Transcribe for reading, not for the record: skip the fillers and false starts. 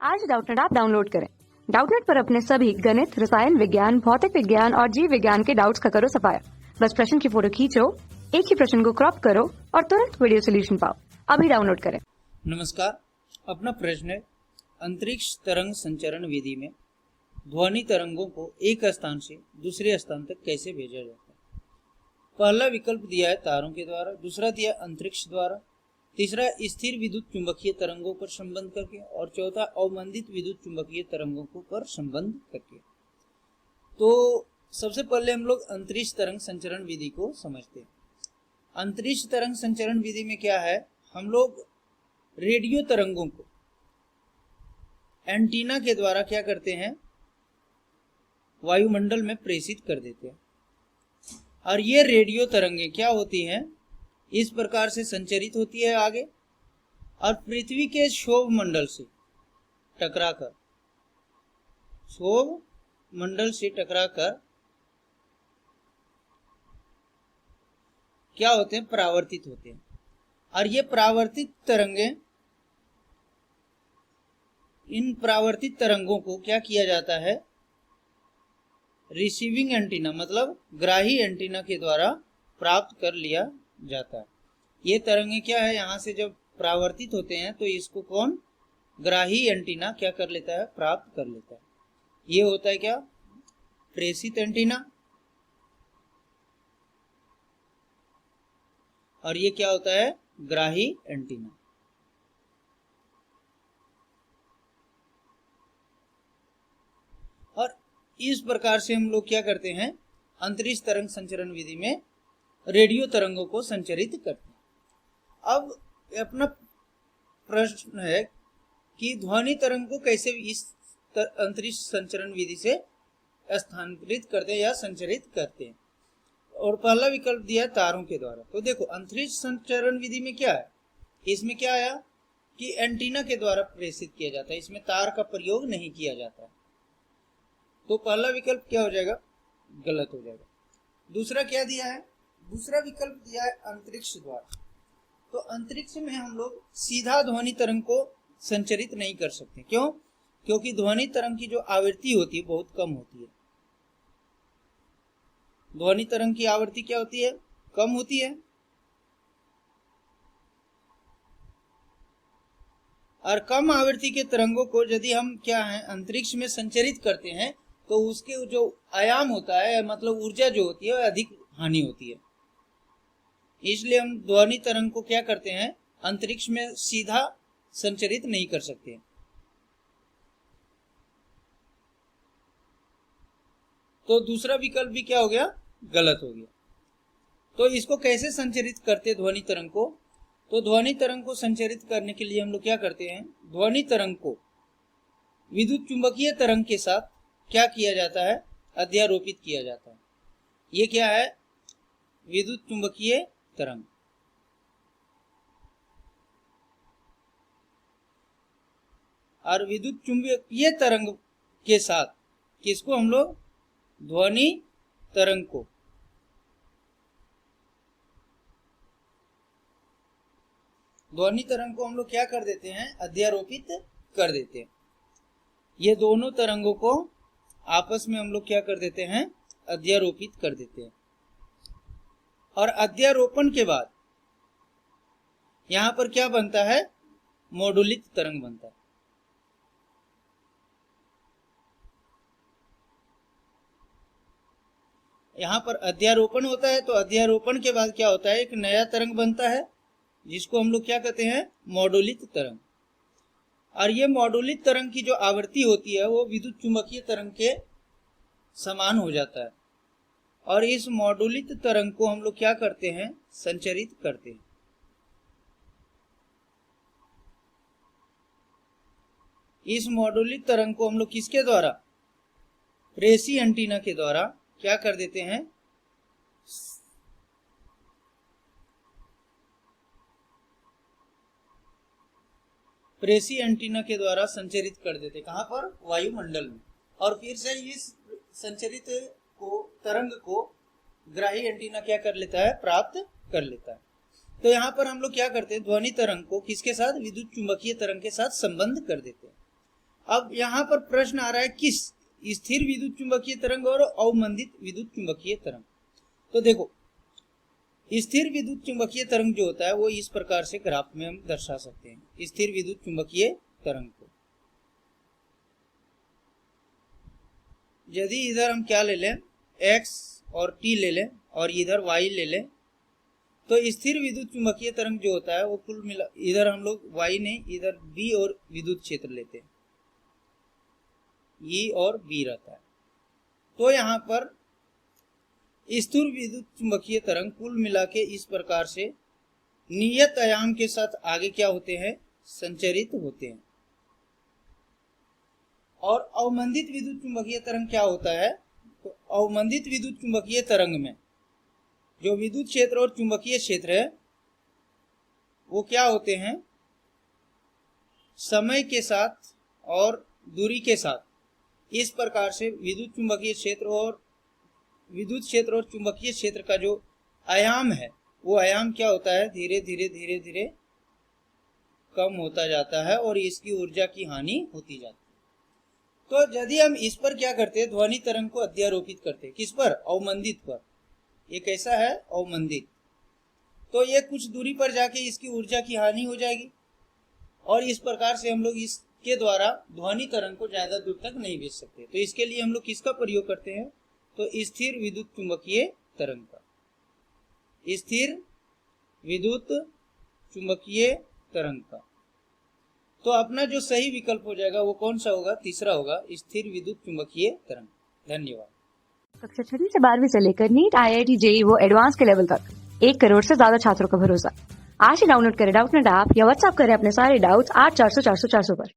आज Doubtnut app download करें। Doubtnut पर अपने सभी गणित, रसायन विज्ञान, भौतिक विज्ञान और जीव विज्ञान के डाउट्स का करो सफाया। बस प्रश्न की फोटो खींचो, एक ही प्रश्न को क्रॉप करो और तुरंत वीडियो सोल्यूशन पाओ। अभी डाउनलोड करें। नमस्कार, अपना प्रश्न है अंतरिक्ष तरंग संचरण विधि में ध्वनि तरंगों को एक स्थान से दूसरे स्थान तक कैसे भेजा जाता है। पहला विकल्प दिया है तारों के द्वारा, दूसरा दिया अंतरिक्ष द्वारा, तीसरा स्थिर विद्युत चुंबकीय तरंगों पर संबंध करके और चौथा अवमंदित विद्युत चुंबकीय तरंगों को पर संबंध करके। तो सबसे पहले हम लोग अंतरिक्ष तरंग संचरण विधि को समझते हैं। अंतरिक्ष तरंग संचरण विधि में क्या है, हम लोग रेडियो तरंगों को एंटीना के द्वारा क्या करते हैं, वायुमंडल में प्रेषित कर देते हैं और ये रेडियो तरंगें क्या होती हैं, इस प्रकार से संचरित होती है आगे और पृथ्वी के क्षोभ मंडल से टकराकर क्या होते हैं, परावर्तित होते हैं। और ये परावर्तित तरंगें, इन परावर्तित तरंगों को क्या किया जाता है, रिसीविंग एंटीना मतलब ग्राही एंटीना के द्वारा प्राप्त कर लिया जाता है। ये तरंगें क्या है, यहाँ से जब परावर्तित होते हैं तो इसको कौन, ग्राही एंटीना क्या कर लेता है, प्राप्त कर लेता है। ये होता है क्या, प्रेषित एंटीना, और ये क्या होता है, ग्राही एंटीना। और इस प्रकार से हम लोग क्या करते हैं, अंतरिक्ष तरंग संचरण विधि में रेडियो तरंगों को संचरित करते हैं। अब अपना प्रश्न है कि ध्वनि तरंग को कैसे इस अंतरिक्ष संचरण विधि से स्थानांतरित करते हैं या संचरित करते हैं। और पहला विकल्प दिया है तारों के द्वारा। तो देखो अंतरिक्ष संचरण विधि में क्या है, इसमें क्या आया कि एंटीना के द्वारा प्रेषित किया जाता है, इसमें तार का प्रयोग नहीं किया जाता है। तो पहला विकल्प क्या हो जाएगा, गलत हो जाएगा। दूसरा क्या दिया है, दूसरा विकल्प दिया है अंतरिक्ष द्वारा। तो अंतरिक्ष में हम लोग सीधा ध्वनि तरंग को संचरित नहीं कर सकते। क्यों? क्योंकि ध्वनि तरंग की जो आवृत्ति होती है बहुत कम होती है। ध्वनि तरंग की आवृत्ति क्या होती है, कम होती है। और कम आवृत्ति के तरंगों को यदि हम क्या है अंतरिक्ष में संचरित करते हैं तो उसके जो आयाम होता है मतलब ऊर्जा जो होती है अधिक हानि होती है। इसलिए हम ध्वनि तरंग को क्या करते हैं, अंतरिक्ष में सीधा संचरित नहीं कर सकते। तो दूसरा विकल्प भी क्या हो गया, गलत हो गया। तो इसको कैसे संचरित करते ध्वनि तरंग को, तो ध्वनि तरंग को संचरित करने के लिए हम लोग क्या करते हैं, ध्वनि तरंग को विद्युत चुंबकीय तरंग के साथ क्या किया जाता है, अध्यारोपित किया जाता है। ये क्या है, विद्युत चुंबकीय तरंग। और विद्युत चुंबकीय तरंग के साथ किसको हम लोग, ध्वनि तरंग को हम लोग क्या कर देते हैं, अध्यारोपित कर देते हैं। ये दोनों तरंगों को आपस में हम लोग क्या कर देते हैं, अध्यारोपित कर देते हैं। और अध्यारोपण के बाद यहां पर क्या बनता है, मॉड्यूलित तरंग बनता है। यहां पर अध्यारोपण होता है तो अध्यारोपण के बाद क्या होता है, एक नया तरंग बनता है जिसको हम लोग क्या कहते हैं, मॉड्यूलित तरंग। और ये मॉड्यूलित तरंग की जो आवृत्ति होती है वो विद्युत चुंबकीय तरंग के समान हो जाता है। और इस मॉड्यूलित तरंग को हम लोग क्या करते हैं, संचरित करते हैं। इस मॉड्यूलित तरंग को हम लोग किसके द्वारा, प्रेषी एंटीना के द्वारा क्या कर देते हैं, प्रेषी एंटीना के द्वारा संचरित कर देते। कहां पर, वायुमंडल में। और फिर से इस संचरित को तरंग को ग्राही एंटीना क्या कर लेता है, प्राप्त कर लेता है। तो यहाँ पर हम लोग क्या करते हैं, ध्वनि तरंग को किसके साथ, विद्युत चुंबकीय तरंग के साथ संबंध कर देते हैं। अब यहाँ पर प्रश्न आ रहा है किस स्थिर विद्युत चुंबकीय तरंग और अवमंदित विद्युत चुंबकीय तरंग। तो देखो स्थिर विद्युत चुंबकीय तरंग जो होता है वो इस प्रकार से ग्राफ में हम दर्शा सकते हैं स्थिर विद्युत चुंबकीय तरंग को। यदि इधर हम क्या ले लें x और t ले लें और इधर y ले लें तो स्थिर विद्युत चुंबकीय तरंग जो होता है वो कुल मिला, इधर हम लोग y नहीं इधर b और विद्युत क्षेत्र लेते हैं E और B रहता है। तो यहाँ पर स्थिर विद्युत चुंबकीय तरंग कुल मिला के इस प्रकार से नियत आयाम के साथ आगे क्या होते हैं संचरित होते हैं। और अवमंदित विद्युत चुंबकीय तरंग क्या होता है, तो अवमंदित विद्युत चुंबकीय तरंग में जो विद्युत क्षेत्र और चुंबकीय क्षेत्र है वो क्या होते हैं समय के साथ और दूरी के साथ इस प्रकार से विद्युत क्षेत्र और चुंबकीय क्षेत्र का जो आयाम है वो आयाम क्या होता है धीरे धीरे कम होता जाता है और इसकी ऊर्जा की हानि होती जाती है। तो यदि हम इस पर क्या करते हैं ध्वनि तरंग को अध्यारोपित करते हैं किस पर अवमंदित पर, ये कैसा है अवमंदित, तो ये कुछ दूरी पर जाके इसकी ऊर्जा की हानि हो जाएगी और इस प्रकार से हम लोग इसके द्वारा ध्वनि तरंग को ज्यादा दूर तक नहीं भेज सकते। तो इसके लिए हम लोग किसका प्रयोग करते हैं, तो स्थिर विद्युत चुंबकीय तरंग का, स्थिर विद्युत चुंबकीय तरंग का। तो अपना जो सही विकल्प हो जाएगा वो कौन सा होगा, तीसरा होगा स्थिर विद्युत चुंबकीय तरंग। धन्यवाद। कक्षा 6 से 12वीं से लेकर नीट, IIT, JEE वो एडवांस के लेवल तक 1 करोड़ से ज्यादा छात्रों का भरोसा। आज ही डाउनलोड करें डाउटनेट ऐप या व्हाट्सएप करें अपने सारे डाउट्स 8400 400 400 पर।